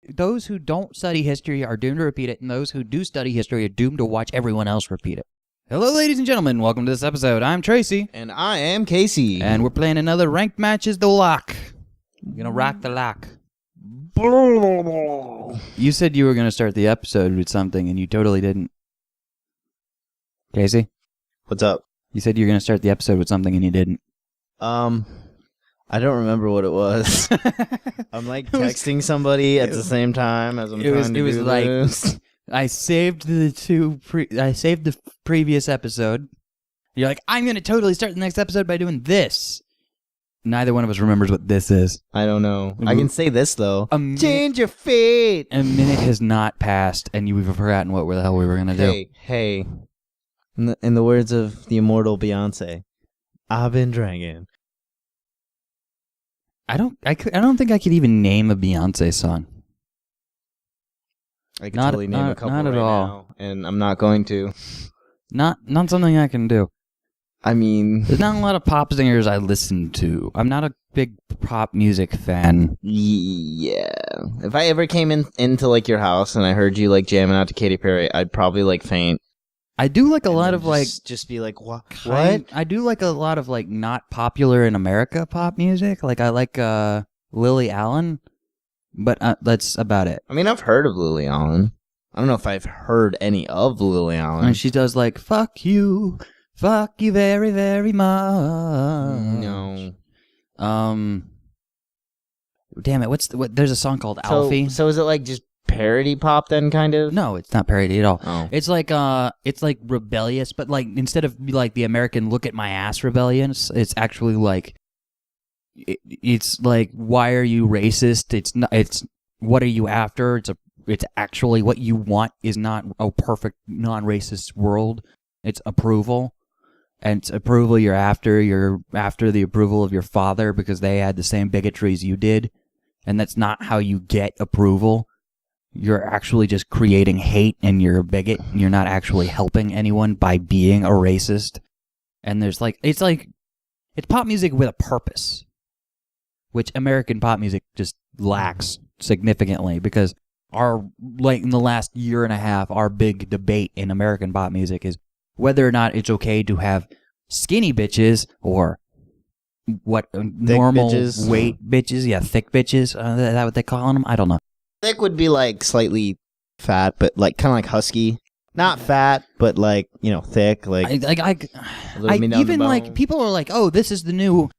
those who don't study history are doomed to repeat it, and those who do study history are doomed to watch everyone else repeat it. Hello, ladies and gentlemen. Welcome to this episode. I'm Tracy. And I am Casey. And we're playing another Ranked Matches the Lock. We're going to rock the lock. You said you were going to start the episode with something, and you totally didn't. Casey? What's up? You said you were going to start the episode with something, and you didn't. I don't remember what it was. I'm like texting somebody at the same time as I'm trying to do this. I saved the previous episode. You're like, I'm going to totally start the next episode by doing this. Neither one of us remembers what this is. I don't know. I can say this, though. Change your fate. A minute has not passed, and you've forgotten what the hell we were going to do. Hey. In the words of the immortal Beyonce, I've been drinking. I don't think I could even name a Beyonce song. I could totally name a couple right now, and I'm not going to. Not something I can do. I mean, there's not a lot of pop singers I listen to. I'm not a big pop music fan. Yeah. If I ever came into like your house and I heard you like jamming out to Katy Perry, I'd probably like faint. I do like a lot of like just be like what? I do like a lot of like not popular in America pop music. Like I like Lily Allen, but that's about it. I mean, I've heard of Lily Allen. I don't know if I've heard any of Lily Allen. And she does like fuck you very very much. No. Damn it! There's a song called Alfie. So is it like just parody pop then, kind of? No, it's not parody at all. Oh. It's like rebellious, but like instead of like the American "look at my ass" rebellion, it's actually like it's like, why are you racist? It's what are you after? It's actually what you want is not a perfect non-racist world. It's approval. And it's approval you're after the approval of your father because they had the same bigotry as you did. And that's not how you get approval. You're actually just creating hate and you're a bigot. And you're not actually helping anyone by being a racist. And there's like, it's pop music with a purpose, which American pop music just lacks significantly because in the last year and a half, our big debate in American pop music is whether or not it's okay to have skinny bitches or what normal bitches. Weight bitches. Yeah, thick bitches. Is that what they calling them? I don't know. Thick would be like slightly fat, but like kind of like husky. Not fat, but like, thick. Like even like people are like, oh, this is the new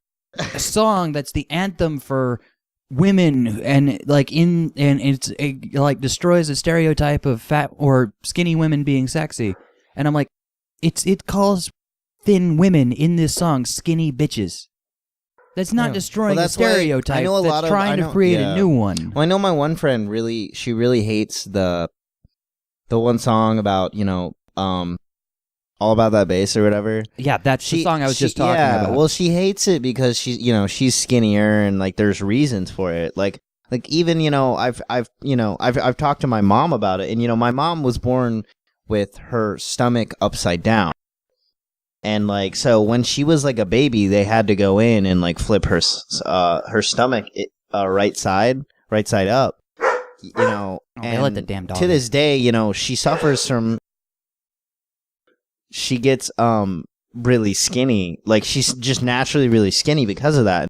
song that's the anthem for women, and like it like destroys the stereotype of fat or skinny women being sexy. And I'm like, it calls thin women in this song skinny bitches. That's not destroying the stereotype. That's trying to create a new one. Well, I know my one friend she really hates the one song about, all about that bass or whatever. Yeah, that's the song I was just talking about. Well, she hates it because she's skinnier and like there's reasons for it. Like even, I've talked to my mom about it, and my mom was born with her stomach upside down. And like, so when she was like a baby, they had to go in and like flip her stomach right side up, and they let the damn dog to this day, she suffers from, she gets really skinny. Like she's just naturally really skinny because of that.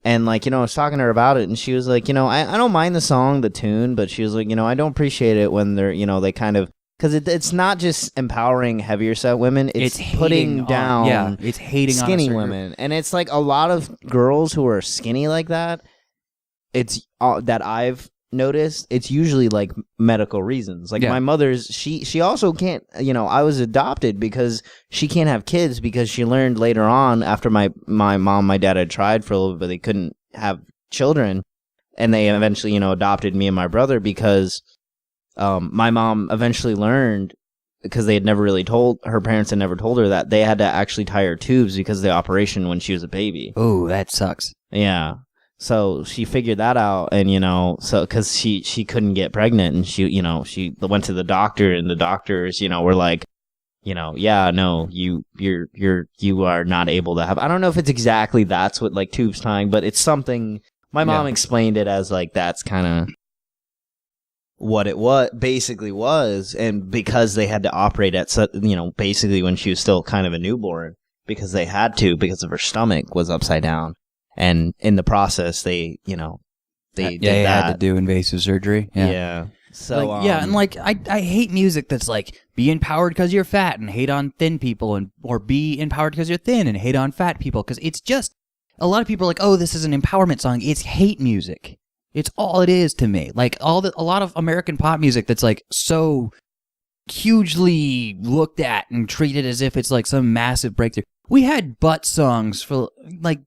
And like, I was talking to her about it, and she was like, I don't mind the song, the tune, but she was like, I don't appreciate it when they're, they kind of, because it's not just empowering heavier set women, it's putting down it's hating skinny on women. And it's like a lot of girls who are skinny like that, it's that I've noticed, it's usually like medical reasons. Like my mother's, she also can't, I was adopted because she can't have kids because she learned later on after my mom, my dad had tried for a little bit, but they couldn't have children. And they eventually, adopted me and my brother because my mom eventually learned, because they had never really her parents had never told her that they had to actually tie her tubes because of the operation when she was a baby. Oh, that sucks. Yeah. So she figured that out, and so because she couldn't get pregnant, and she went to the doctor, and the doctors were like, yeah, no, you are not able to have. I don't know if it's exactly that's what like tubes tying, but it's something. My mom explained it as like that's kind of what it basically was, and because they had to operate at basically when she was still kind of a newborn, because they had to, because of her stomach was upside down, and in the process they did that. Had to do invasive surgery. So and like I hate music that's like be empowered because you're fat and hate on thin people, or be empowered because you're thin and hate on fat people, because it's just a lot of people are like, oh, this is an empowerment song. It's hate music. It's all it is to me. Like a lot of American pop music that's like so hugely looked at and treated as if it's like some massive breakthrough. We had butt songs for like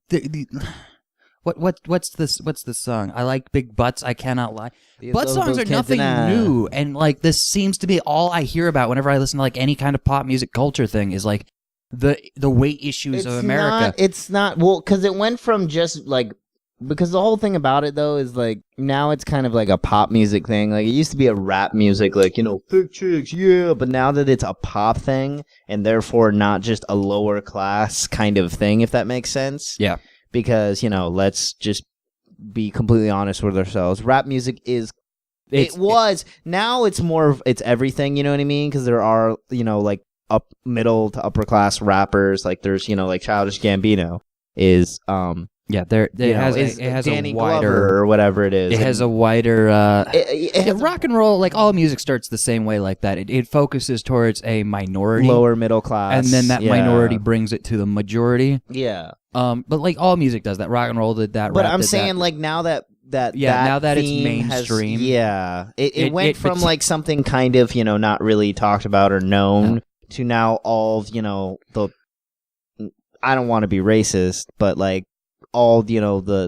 what's this song? I like big butts, I cannot lie. Butt songs are nothing new, and like this seems to be all I hear about whenever I listen to like any kind of pop music culture thing is like the weight issues of America. It's not because it went from just like. Because the whole thing about it, though, is, like, now it's kind of like a pop music thing. Like, it used to be a rap music, like, thick chicks, yeah. But now that it's a pop thing, and therefore not just a lower class kind of thing, if that makes sense. Yeah. Because, let's just be completely honest with ourselves. Rap music is... Now it's more of... It's everything, you know what I mean? Because there are, like, middle to upper class rappers. Like, there's, like, Childish Gambino is... Yeah, it has Danny a wider Glover or whatever it is. It has a wider. Rock and roll, like all music, starts the same way like that. It focuses towards a minority, lower middle class, and then that minority brings it to the majority. Yeah. But like all music does that. Rock and roll did that. But I'm saying like now that it's mainstream. It went from like something kind of not really talked about or known to now all of the. I don't want to be racist, but like. All the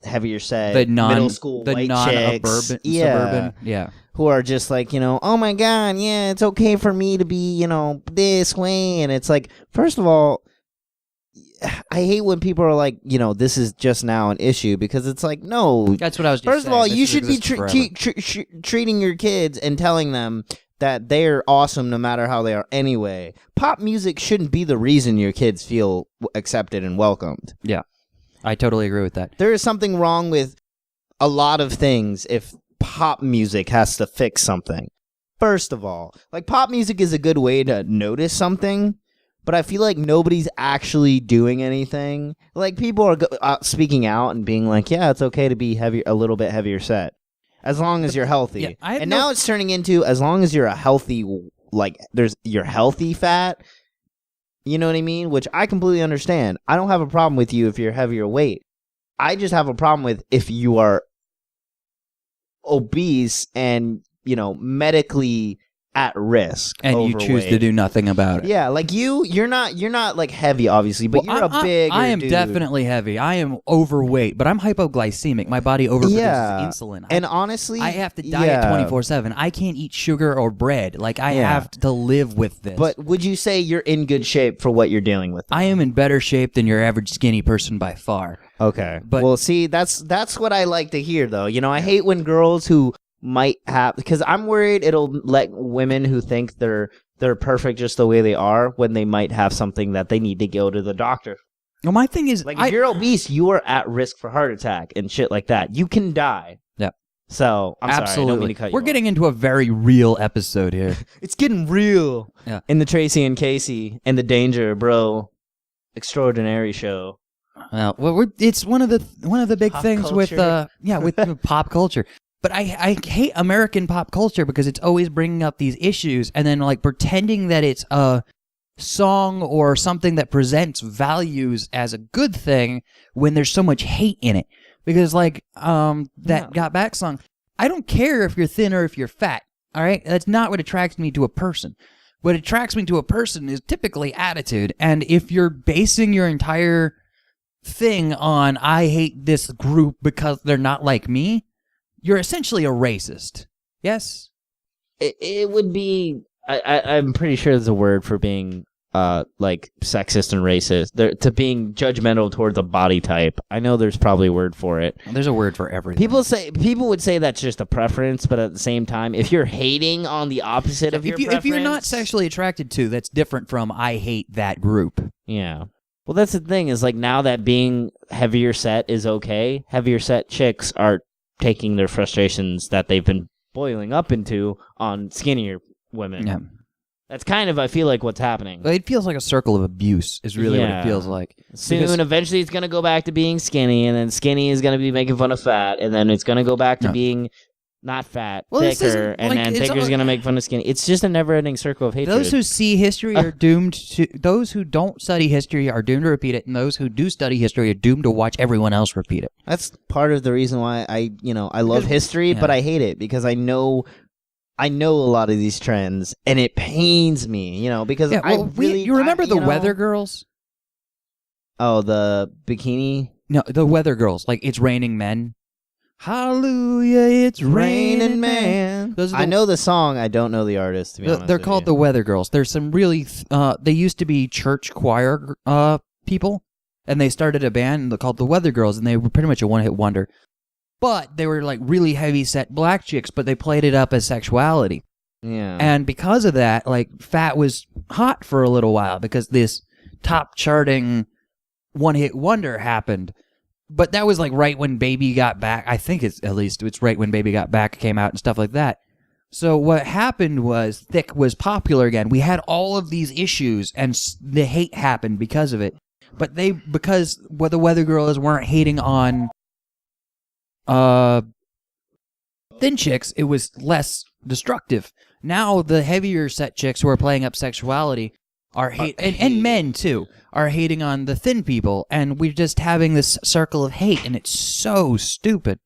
heavier set middle school white chicks, suburban, who are just like oh my god, yeah, it's okay for me to be this way, and it's like, first of all, I hate when people are like this is just now an issue, because it's like, no, that's what I was. First of all, you should be treating your kids and telling them that they're awesome no matter how they are anyway. Pop music shouldn't be the reason your kids feel accepted and welcomed. Yeah. I totally agree with that. There is something wrong with a lot of things if pop music has to fix something. First of all, like, pop music is a good way to notice something, but I feel like nobody's actually doing anything. Like, people are speaking out and being like, yeah, it's okay to be a little bit heavier set, as long as you're healthy. Yeah, now it's turning into, as long as you're a healthy, like, you're healthy fat. You know what I mean? Which I completely understand. I don't have a problem with you if you're heavier weight. I just have a problem with if you are obese and, medically at risk. And overweight. You choose to do nothing about it. Yeah, like you're not like heavy, obviously, but you're a big. I am dude. Definitely heavy. I am overweight, but I'm hypoglycemic. My body overproduces insulin. And honestly, I have to diet 24/7. I can't eat sugar or bread. Like, I have to live with this. But would you say you're in good shape for what you're dealing with? I am in better shape than your average skinny person by far. Okay. But well, see, that's what I like to hear, though. I hate when girls who might have, because I'm worried it'll let women who think they're perfect just the way they are, when they might have something that they need to go to the doctor. Well, my thing is, like, if you're obese, you are at risk for heart attack and shit like that. You can die. Yeah. So I'm absolutely. Sorry, I don't mean to cut you We're off. Getting into a very real episode here. It's getting real. Yeah. In the Tracy and Casey and the Danger Bro Extraordinary Show. Well, it's one of the big pop things culture. with pop culture. But I hate American pop culture because it's always bringing up these issues and then like pretending that it's a song or something that presents values as a good thing when there's so much hate in it. Because like Got Back song, I don't care if you're thin or if you're fat. All right, that's not what attracts me to a person. What attracts me to a person is typically attitude. And if you're basing your entire thing on I hate this group because they're not like me, you're essentially a racist. Yes? It would be... I'm pretty sure there's a word for being like sexist and racist. To being judgmental towards a body type. I know there's probably a word for it. There's a word for everything. People would say that's just a preference, but at the same time, if you're hating on the opposite of your preference... If you're not sexually attracted to, that's different from I hate that group. Yeah. Well, that's the thing is like now that being heavier set is okay, heavier set chicks are taking their frustrations that they've been boiling up into on skinnier women. Yeah. That's kind of, I feel like, what's happening. It feels like a circle of abuse is really what it feels like. Soon, eventually, it's going to go back to being skinny, and then skinny is going to be making fun of fat, and then it's going to go back to being not fat, thicker, and then thicker is going to make fun of skinny. It's just a never-ending circle of hatred. Those who see history are doomed to... Those who don't study history are doomed to repeat it, and those who do study history are doomed to watch everyone else repeat it. That's part of the reason why I love history, but I hate it, because I know a lot of these trends, and it pains me, because you remember the Weather Girls? Oh, the bikini? No, the Weather Girls. Like, it's raining men. Hallelujah, it's raining men. I know the song. I don't know the artist, to be honest. They're called the Weather Girls. There's some really... they used to be church choir people, and they started a band called the Weather Girls, and they were pretty much a one-hit wonder. But they were like really heavy-set black chicks, but they played it up as sexuality. Yeah. And because of that, like, fat was hot for a little while because this top-charting one-hit wonder happened. But that was like right when Baby Got Back. I think it's right when Baby Got Back came out and stuff like that. So what happened was Thick was popular again. We had all of these issues, and the hate happened because of it. But because the Weather Girls weren't hating on thin chicks, it was less destructive. Now the heavier set chicks who are playing up sexuality are and men too are hating on the thin people, and we're just having this circle of hate, and it's so stupid.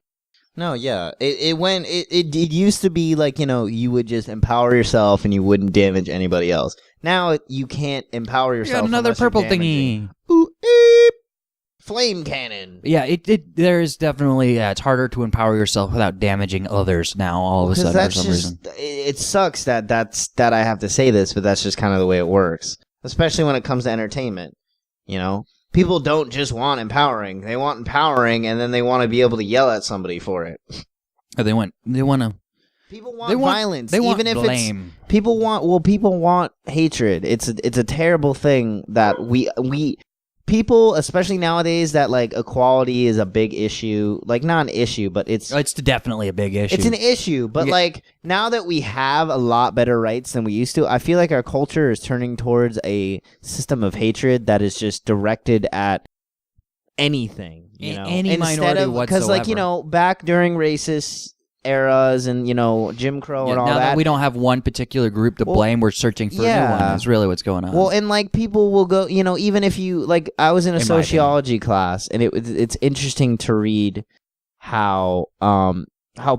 No, yeah, it used to be like, you would just empower yourself and you wouldn't damage anybody else. Now you can't empower yourself. You got another purple thingy. Ooh, eep. Flame cannon. Yeah, there is definitely, it's harder to empower yourself without damaging others now all of a sudden for some reason. It sucks that I have to say this, but that's just kind of the way it works. Especially when it comes to entertainment. People don't just want empowering. They want empowering, and then they want to be able to yell at somebody for it. Or they want to... People want violence. They want even if blame. People want hatred. It's a terrible thing that people, especially nowadays, that like equality is a big issue. Like, not an issue, but it's definitely a big issue. It's an issue, but like now that we have a lot better rights than we used to, I feel like our culture is turning towards a system of hatred that is just directed at anything, any minority whatsoever. Because back during racist eras and Jim Crow and all now that we don't have one particular group to blame, we're searching for a new one. That's really what's going on. Well, and like people will go, even if you like, I was in a sociology class, and it's interesting to read how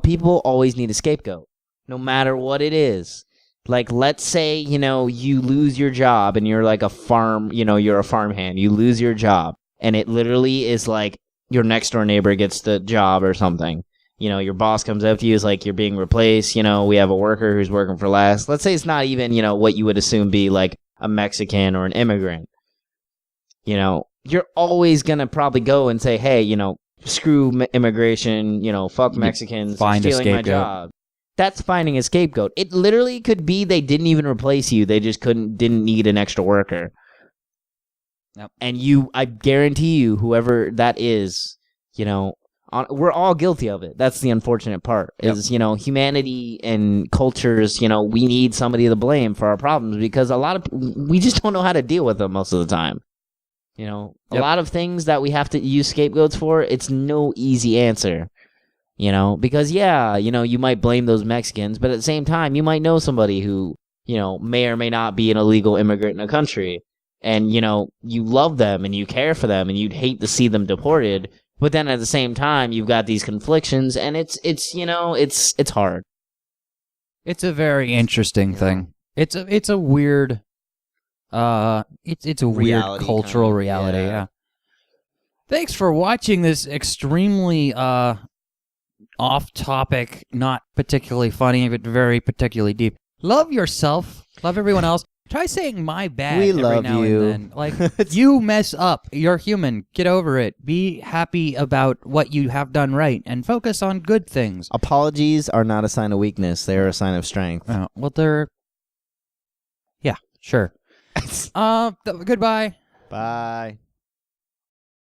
people always need a scapegoat, no matter what it is. Like, let's say you lose your job and you're like you're a farmhand. You lose your job, and it literally is like your next door neighbor gets the job or something. Your boss comes up to you, is like, you're being replaced. We have a worker who's working for less. Let's say it's not even, what you would assume be like a Mexican or an immigrant. You're always going to probably go and say, hey, screw immigration, fuck Mexicans, stealing my job. That's finding a scapegoat. It literally could be they didn't even replace you. They just didn't need an extra worker. Yep. And I guarantee you, whoever that is, we're all guilty of it. That's the unfortunate part. Is humanity and cultures. We need somebody to blame for our problems because we just don't know how to deal with them most of the time. A lot of things that we have to use scapegoats for. It's no easy answer. Because you might blame those Mexicans, but at the same time, you might know somebody who may or may not be an illegal immigrant in a country, and you love them and you care for them and you'd hate to see them deported. But then at the same time, you've got these conflictions, and it's hard. It's a very interesting thing. It's a weird, it's a weird cultural reality. Yeah. Thanks for watching this extremely off-topic, not particularly funny, but very particularly deep. Love yourself. Love everyone else. Try saying my bad we every love now you. and then. Like, you mess up. You're human. Get over it. Be happy about what you have done right and focus on good things. Apologies are not a sign of weakness. They are a sign of strength. Well, they're... Yeah, sure. Goodbye. Bye.